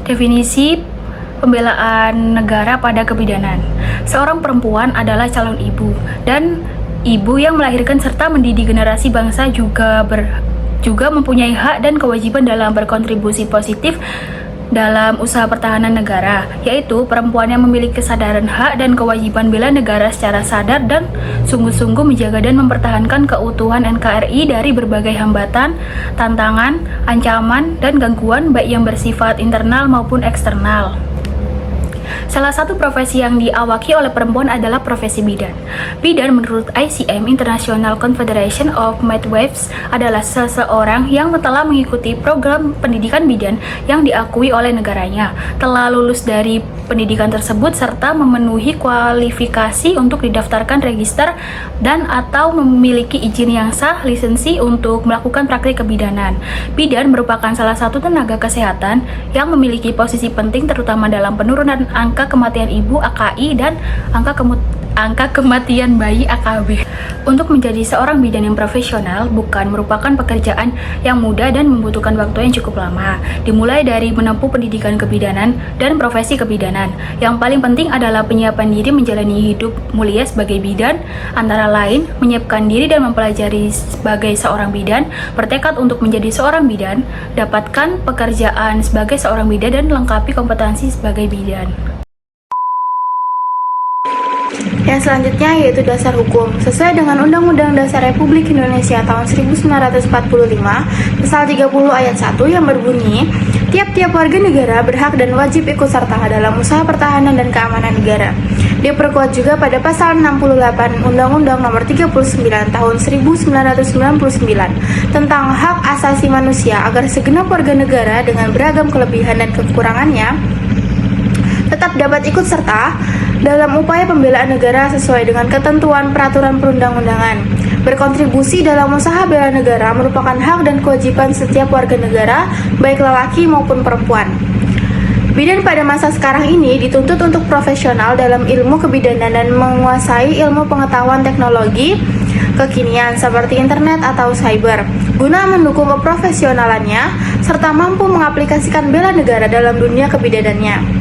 Definisi pembelaan negara pada kebidanan. Seorang perempuan adalah calon ibu, dan ibu yang melahirkan serta mendidik generasi bangsa juga mempunyai hak dan kewajiban dalam berkontribusi positif dalam usaha pertahanan negara, yaitu perempuan yang memiliki kesadaran hak dan kewajiban bela negara secara sadar dan sungguh-sungguh menjaga dan mempertahankan keutuhan NKRI dari berbagai hambatan, tantangan, ancaman, dan gangguan baik yang bersifat internal maupun eksternal. Salah satu profesi yang diawaki oleh perempuan adalah profesi bidan. Bidan menurut ICM International Confederation of Midwives adalah seseorang yang telah mengikuti program pendidikan bidan yang diakui oleh negaranya, telah lulus dari pendidikan tersebut serta memenuhi kualifikasi untuk didaftarkan register dan atau memiliki izin yang sah lisensi untuk melakukan praktik kebidanan. Bidan merupakan salah satu tenaga kesehatan yang memiliki posisi penting terutama dalam penurunan angka kematian ibu AKI dan angka kematian bayi AKB. Untuk menjadi seorang bidan yang profesional bukan merupakan pekerjaan yang mudah dan membutuhkan waktu yang cukup lama. Dimulai dari menempuh pendidikan kebidanan dan profesi kebidanan. Yang paling penting adalah penyiapan diri menjalani hidup mulia sebagai bidan, antara lain menyiapkan diri dan mempelajari sebagai seorang bidan, bertekad untuk menjadi seorang bidan, dapatkan pekerjaan sebagai seorang bidan dan lengkapi kompetensi sebagai bidan. Yang selanjutnya yaitu dasar hukum. Sesuai dengan Undang-Undang Dasar Republik Indonesia tahun 1945, pasal 30 ayat 1 yang berbunyi, tiap-tiap warga negara berhak dan wajib ikut serta dalam usaha pertahanan dan keamanan negara. Diperkuat juga pada pasal 68 Undang-Undang Nomor 39 tahun 1999 tentang hak asasi manusia agar segenap warga negara dengan beragam kelebihan dan kekurangannya tetap dapat ikut serta dalam upaya pembelaan negara sesuai dengan ketentuan peraturan perundang-undangan. Berkontribusi dalam usaha bela negara merupakan hak dan kewajiban setiap warga negara, baik lelaki maupun perempuan. Bidan pada masa sekarang ini dituntut untuk profesional dalam ilmu kebidanan dan menguasai ilmu pengetahuan teknologi kekinian seperti internet atau cyber, guna mendukung keprofesionalannya serta mampu mengaplikasikan bela negara dalam dunia kebidanannya.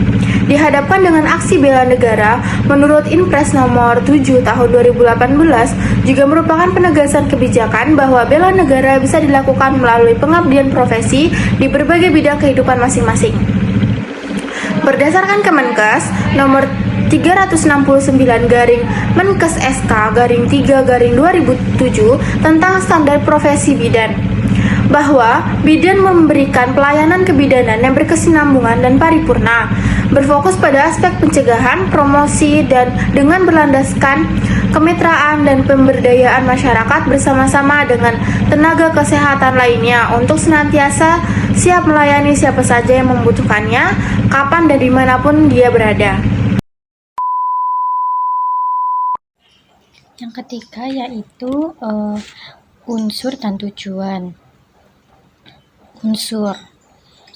Dihadapkan dengan aksi bela negara, menurut Inpres nomor 7 tahun 2018 juga merupakan penegasan kebijakan bahwa bela negara bisa dilakukan melalui pengabdian profesi di berbagai bidang kehidupan masing-masing. Berdasarkan Kemenkes nomor 369 Menkes SK 3 2007 tentang standar profesi bidan, bahwa bidan memberikan pelayanan kebidanan yang berkesinambungan dan paripurna, berfokus pada aspek pencegahan, promosi, dan dengan berlandaskan kemitraan dan pemberdayaan masyarakat bersama-sama dengan tenaga kesehatan lainnya untuk senantiasa siap melayani siapa saja yang membutuhkannya, kapan dan dimanapun dia berada. Yang ketiga yaitu unsur dan tujuan. Unsur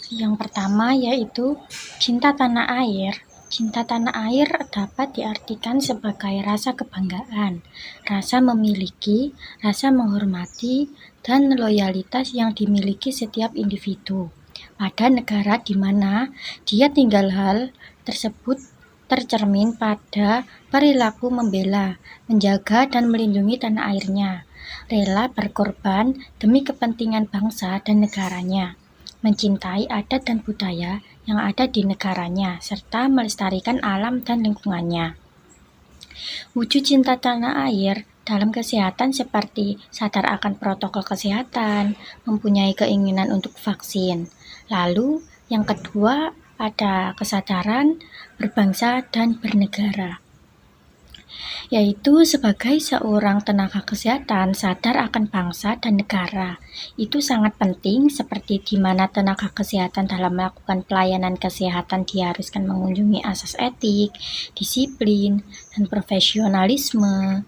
yang pertama yaitu cinta tanah air. Cinta tanah air dapat diartikan sebagai rasa kebanggaan, rasa memiliki, rasa menghormati, dan loyalitas yang dimiliki setiap individu pada negara di mana dia tinggal. Hal tersebut tercermin pada perilaku membela, menjaga, dan melindungi tanah airnya, rela berkorban demi kepentingan bangsa dan negaranya, mencintai adat dan budaya yang ada di negaranya, serta melestarikan alam dan lingkungannya. Wujud cinta tanah air dalam kesehatan seperti sadar akan protokol kesehatan, mempunyai keinginan untuk vaksin. Lalu yang kedua ada kesadaran berbangsa dan bernegara, yaitu sebagai seorang tenaga kesehatan sadar akan bangsa dan negara. Itu sangat penting, seperti di mana tenaga kesehatan dalam melakukan pelayanan kesehatan diharuskan mengunjungi asas etik, disiplin, dan profesionalisme.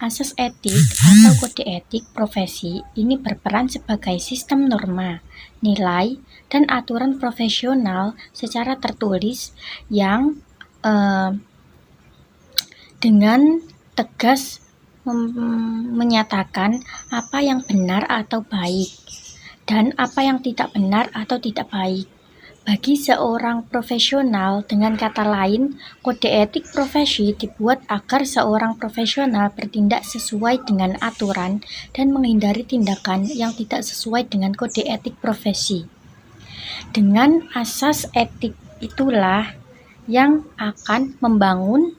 Asas etik atau kode etik profesi ini berperan sebagai sistem norma, nilai, dan aturan profesional secara tertulis yang dengan tegas menyatakan apa yang benar atau baik dan apa yang tidak benar atau tidak baik. Bagi seorang profesional, dengan kata lain, kode etik profesi dibuat agar seorang profesional bertindak sesuai dengan aturan dan menghindari tindakan yang tidak sesuai dengan kode etik profesi. Dengan asas etik itulah yang akan membangun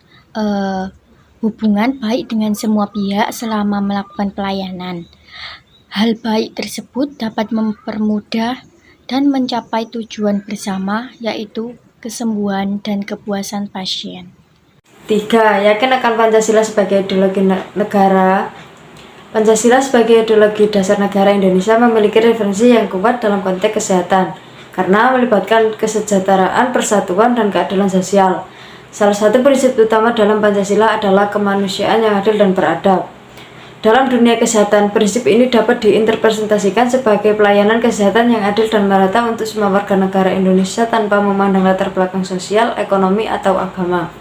hubungan baik dengan semua pihak selama melakukan pelayanan. Hal baik tersebut dapat mempermudah dan mencapai tujuan bersama, yaitu kesembuhan dan kepuasan pasien. 3. Yakin akan Pancasila sebagai ideologi negara. Pancasila sebagai ideologi dasar negara Indonesia memiliki referensi yang kuat dalam konteks kesehatan, karena melibatkan kesejahteraan, persatuan, dan keadilan sosial. Salah satu prinsip utama dalam Pancasila adalah kemanusiaan yang adil dan beradab. Dalam dunia kesehatan, prinsip ini dapat diinterpretasikan sebagai pelayanan kesehatan yang adil dan merata untuk semua warga negara Indonesia tanpa memandang latar belakang sosial, ekonomi, atau agama.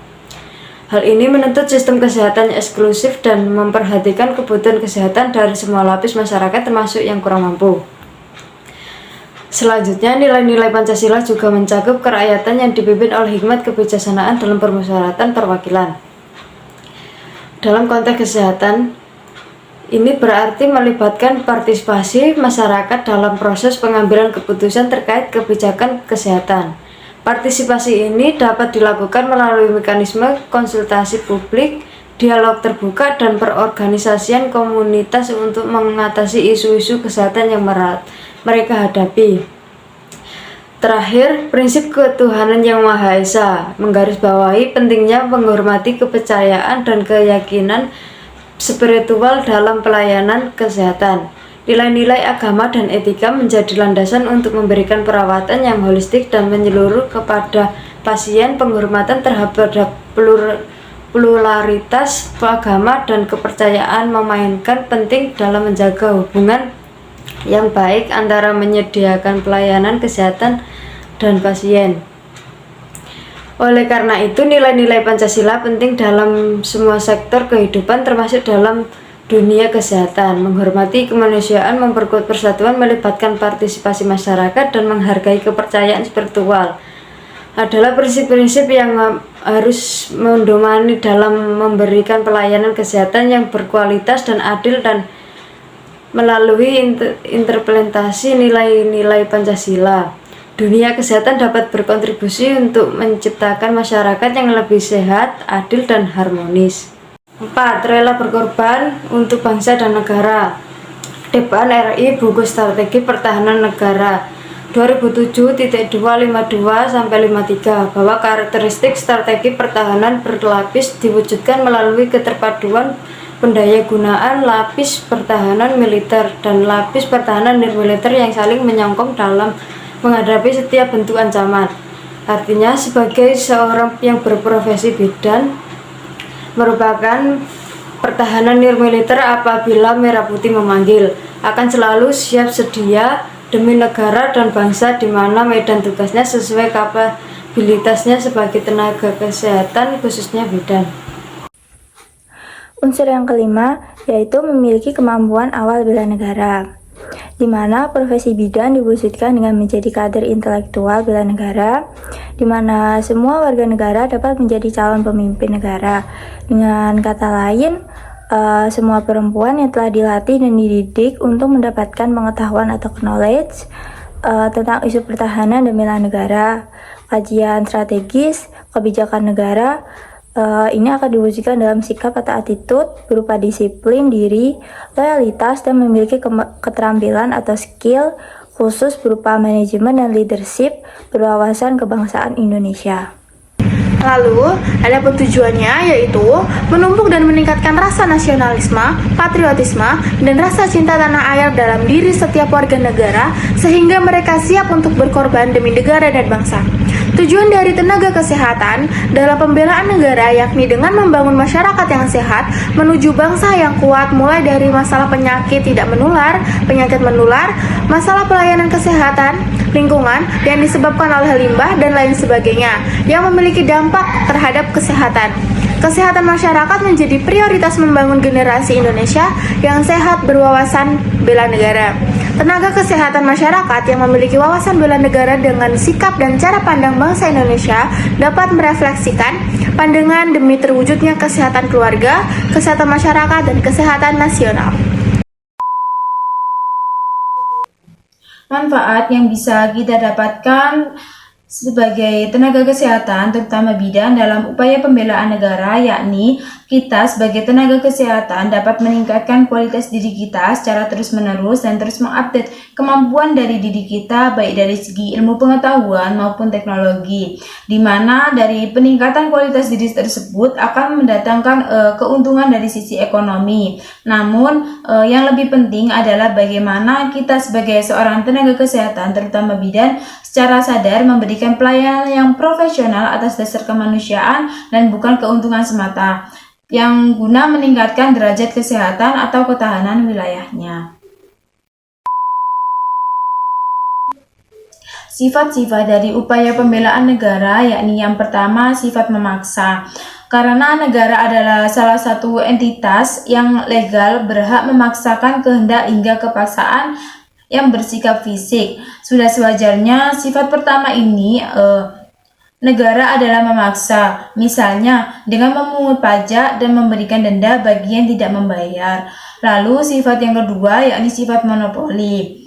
Hal ini menuntut sistem kesehatan yang eksklusif dan memperhatikan kebutuhan kesehatan dari semua lapis masyarakat termasuk yang kurang mampu. Selanjutnya, nilai-nilai Pancasila juga mencakup kerakyatan yang dipimpin oleh hikmat kebijaksanaan dalam permusyawaratan perwakilan. Dalam konteks kesehatan, ini berarti melibatkan partisipasi masyarakat dalam proses pengambilan keputusan terkait kebijakan kesehatan. Partisipasi ini dapat dilakukan melalui mekanisme konsultasi publik, dialog terbuka, dan perorganisasian komunitas untuk mengatasi isu-isu kesehatan yang mereka hadapi. Terakhir, prinsip ketuhanan yang Maha Esa menggarisbawahi pentingnya menghormati kepercayaan dan keyakinan spiritual dalam pelayanan kesehatan. Nilai-nilai agama dan etika menjadi landasan untuk memberikan perawatan yang holistik dan menyeluruh kepada pasien. Penghormatan terhadap pluralitas agama dan kepercayaan memainkan penting dalam menjaga hubungan yang baik antara menyediakan pelayanan kesehatan dan pasien. Oleh karena itu, nilai-nilai Pancasila penting dalam semua sektor kehidupan, termasuk dalam dunia kesehatan. Menghormati kemanusiaan, memperkuat persatuan, melibatkan partisipasi masyarakat, dan menghargai kepercayaan spiritual adalah prinsip-prinsip yang harus mendomani dalam memberikan pelayanan kesehatan yang berkualitas dan adil, dan melalui interpretasi nilai-nilai Pancasila, dunia kesehatan dapat berkontribusi untuk menciptakan masyarakat yang lebih sehat, adil, dan harmonis. 4. Rela berkorban untuk bangsa dan negara. DPAN RI Buku Strategi Pertahanan Negara 2007.252-53 bahwa karakteristik strategi pertahanan berlapis diwujudkan melalui keterpaduan pendayagunaan lapis pertahanan militer dan lapis pertahanan nirmiliter yang saling menyokong dalam menghadapi setiap bentuk ancaman. Artinya, sebagai seorang yang berprofesi bidan, merupakan pertahanan nirmiliter apabila Merah Putih memanggil, akan selalu siap sedia demi negara dan bangsa di mana medan tugasnya sesuai kapabilitasnya sebagai tenaga kesehatan, khususnya bidan. Unsur yang kelima yaitu memiliki kemampuan awal bela negara, di mana profesi bidan diwujudkan dengan menjadi kader intelektual bela negara, di mana semua warga negara dapat menjadi calon pemimpin negara. Dengan kata lain, semua perempuan yang telah dilatih dan dididik untuk mendapatkan pengetahuan atau knowledge tentang isu pertahanan dan bela negara, kajian strategis, kebijakan negara, ini akan diwujudkan dalam sikap atau attitude berupa disiplin diri, loyalitas, dan memiliki keterampilan atau skill khusus berupa manajemen dan leadership berwawasan kebangsaan Indonesia. Lalu, ada tujuannya yaitu menumpuk dan meningkatkan rasa nasionalisme, patriotisme, dan rasa cinta tanah air dalam diri setiap warga negara sehingga mereka siap untuk berkorban demi negara dan bangsa. Tujuan dari tenaga kesehatan dalam pembelaan negara yakni dengan membangun masyarakat yang sehat menuju bangsa yang kuat, mulai dari masalah penyakit tidak menular, penyakit menular, masalah pelayanan kesehatan, lingkungan yang disebabkan oleh limbah dan lain sebagainya yang memiliki dampak terhadap kesehatan. Kesehatan masyarakat menjadi prioritas membangun generasi Indonesia yang sehat berwawasan bela negara. Tenaga kesehatan masyarakat yang memiliki wawasan bela negara dengan sikap dan cara pandang bangsa Indonesia dapat merefleksikan pandangan demi terwujudnya kesehatan keluarga, kesehatan masyarakat, dan kesehatan nasional. Manfaat yang bisa kita dapatkan sebagai tenaga kesehatan, terutama bidan dalam upaya pembelaan negara, yakni kita sebagai tenaga kesehatan dapat meningkatkan kualitas diri kita secara terus-menerus dan terus mengupdate kemampuan dari diri kita, baik dari segi ilmu pengetahuan maupun teknologi, di mana dari peningkatan kualitas diri tersebut akan mendatangkan keuntungan dari sisi ekonomi. Namun yang lebih penting adalah bagaimana kita sebagai seorang tenaga kesehatan, terutama bidan, secara sadar memberikan pelayanan yang profesional atas dasar kemanusiaan dan bukan keuntungan semata, yang guna meningkatkan derajat kesehatan atau ketahanan wilayahnya. Sifat-sifat dari upaya pembelaan negara, yakni yang pertama sifat memaksa. Karena negara adalah salah satu entitas yang legal berhak memaksakan kehendak hingga kepaksaan yang bersikap fisik. Sudah sewajarnya sifat pertama ini negara adalah memaksa, misalnya dengan memungut pajak dan memberikan denda bagi yang tidak membayar. Lalu sifat yang kedua yakni sifat monopoli.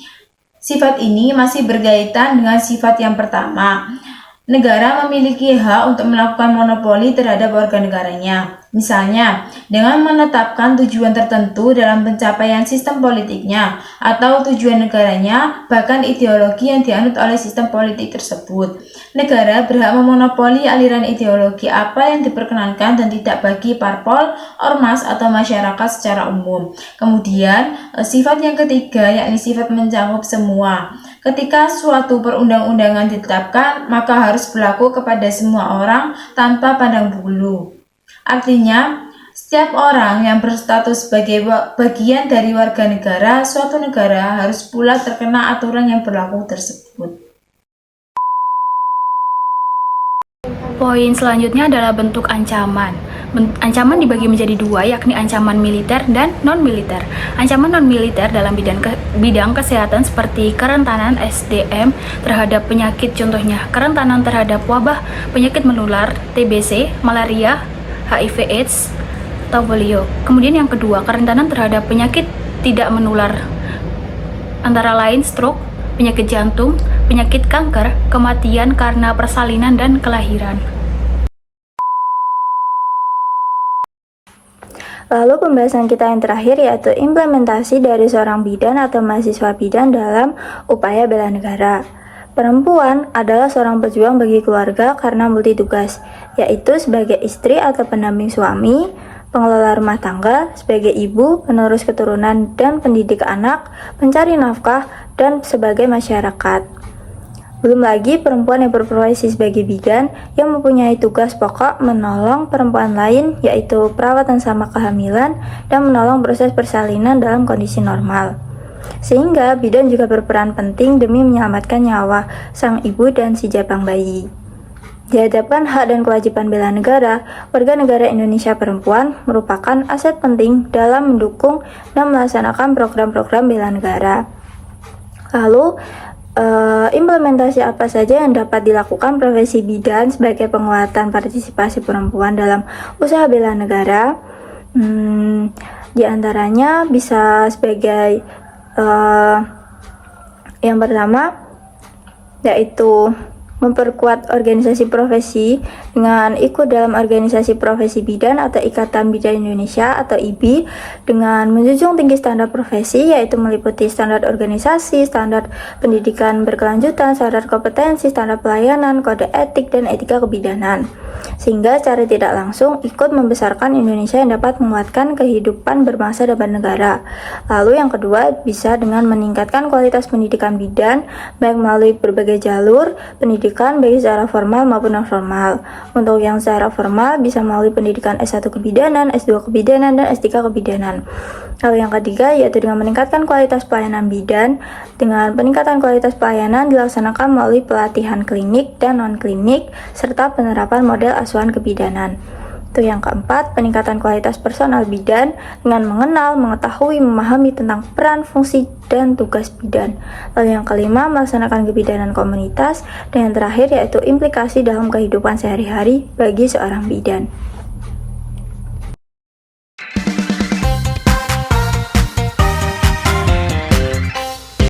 Sifat ini masih berkaitan dengan sifat yang pertama. Negara memiliki hak untuk melakukan monopoli terhadap warga negaranya. Misalnya, dengan menetapkan tujuan tertentu dalam pencapaian sistem politiknya atau tujuan negaranya, bahkan ideologi yang dianut oleh sistem politik tersebut. Negara berhak memonopoli aliran ideologi apa yang diperkenankan dan tidak bagi parpol, ormas, atau masyarakat secara umum. Kemudian, sifat yang ketiga yakni sifat mencakup semua. Ketika suatu perundang-undangan ditetapkan, maka harus berlaku kepada semua orang tanpa pandang bulu. Artinya, setiap orang yang berstatus sebagai bagian dari warga negara suatu negara harus pula terkena aturan yang berlaku tersebut. Poin selanjutnya adalah bentuk ancaman. Ancaman dibagi menjadi dua, yakni ancaman militer dan non-militer. Ancaman non-militer dalam bidang kesehatan seperti kerentanan SDM terhadap penyakit, contohnya kerentanan terhadap wabah penyakit menular, TBC, malaria, HIV/AIDS, atau polio. Kemudian yang kedua, kerentanan terhadap penyakit tidak menular, antara lain stroke, penyakit jantung, penyakit kanker, kematian karena persalinan dan kelahiran. Lalu pembahasan kita yang terakhir yaitu implementasi dari seorang bidan atau mahasiswa bidan dalam upaya bela negara. Perempuan adalah seorang pejuang bagi keluarga karena multitugas, yaitu sebagai istri atau pendamping suami, pengelola rumah tangga, sebagai ibu, penerus keturunan dan pendidik anak, pencari nafkah, dan sebagai masyarakat. Belum lagi perempuan yang berprofesi sebagai bidan yang mempunyai tugas pokok menolong perempuan lain, yaitu perawatan sama kehamilan dan menolong proses persalinan dalam kondisi normal. Sehingga bidan juga berperan penting demi menyelamatkan nyawa sang ibu dan si jabang bayi. Di hadapan hak dan kewajiban bela negara, warga negara Indonesia perempuan merupakan aset penting dalam mendukung dan melaksanakan program-program bela negara. Lalu, implementasi apa saja yang dapat dilakukan profesi bidan sebagai penguatan partisipasi perempuan dalam usaha bela negara? Di antaranya bisa sebagai yang pertama yaitu memperkuat organisasi profesi dengan ikut dalam organisasi profesi bidan atau Ikatan Bidan Indonesia atau IBI, dengan menjunjung tinggi standar profesi yaitu meliputi standar organisasi, standar pendidikan berkelanjutan, standar kompetensi, standar pelayanan, kode etik, dan etika kebidanan, sehingga secara tidak langsung ikut membesarkan Indonesia yang dapat menguatkan kehidupan berbangsa dan bernegara. Lalu yang kedua bisa dengan meningkatkan kualitas pendidikan bidan baik melalui berbagai jalur pendidikan baik secara formal maupun non formal. Untuk yang secara formal bisa melalui pendidikan S1 kebidanan, S2 kebidanan, dan S3 kebidanan. Lalu yang ketiga yaitu dengan meningkatkan kualitas pelayanan bidan. Dengan peningkatan kualitas pelayanan dilaksanakan melalui pelatihan klinik dan non-klinik serta penerapan model asuhan kebidanan. Itu yang keempat, peningkatan kualitas personal bidan dengan mengenal, mengetahui, memahami tentang peran, fungsi, dan tugas bidan. Lalu yang kelima, melaksanakan kebidanan komunitas. Dan yang terakhir yaitu implikasi dalam kehidupan sehari-hari bagi seorang bidan.